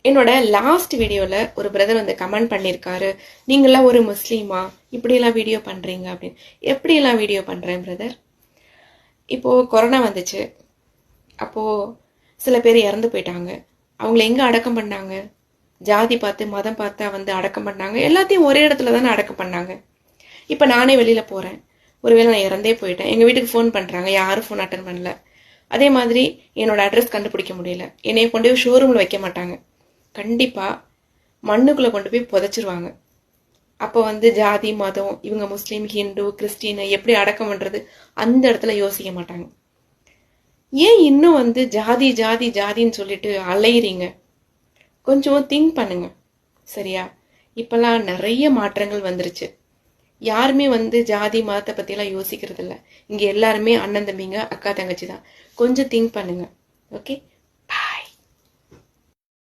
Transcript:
என்னோட லாஸ்ட் வீடியோவில் ஒரு பிரதர் வந்து கமெண்ட் பண்ணியிருக்காரு, நீங்களாம் ஒரு முஸ்லீமா, இப்படியெல்லாம் வீடியோ பண்ணுறீங்க அப்படின்னு. எப்படியெல்லாம் வீடியோ பண்ணுறேன் பிரதர்? இப்போது கொரோனா வந்துச்சு. அப்போது சில பேர் இறந்து போயிட்டாங்க. அவங்கள எங்கே அடக்கம் பண்ணாங்க? ஜாதி பார்த்து மதம் பார்த்தா வந்து அடக்கம் பண்ணாங்க. எல்லாத்தையும் ஒரே இடத்துல தானே அடக்கம் பண்ணாங்க. இப்போ நானே வெளியில் போகிறேன், ஒருவேளை நான் இறந்தே போயிட்டேன், எங்கள் வீட்டுக்கு ஃபோன் பண்ணுறாங்க, யாரும் ஃபோன் அட்டன் பண்ணல. அதே மாதிரி என்னோட அட்ரஸ் கண்டுபிடிக்க முடியல, என்னைய கொண்டு போய் ஷோரூமில் வைக்க மாட்டாங்க, கண்டிப்பாக மண்ணுக்குள்ளே கொண்டு போய் புதைச்சிருவாங்க. அப்போ வந்து ஜாதி மதம், இவங்க முஸ்லீம் ஹிந்து கிறிஸ்டின் எப்படி அடக்கம் பண்ணுறது, அந்த இடத்துல யோசிக்க மாட்டாங்க. ஏன் இன்னும் வந்து ஜாதி ஜாதி ஜாதின்னு சொல்லிட்டு அலையிறீங்க? கொஞ்சம் திங்க் பண்ணுங்க, சரியா? இப்பெல்லாம் நிறைய மாற்றங்கள் வந்துருச்சு. யாருமே வந்து ஜாதி மதத்தை பற்றிலாம் யோசிக்கிறது இல்லை. இங்கே எல்லாருமே அண்ணன் தம்பிங்க அக்கா தங்கச்சி தான். கொஞ்சம் திங்க் பண்ணுங்க. ஓகே.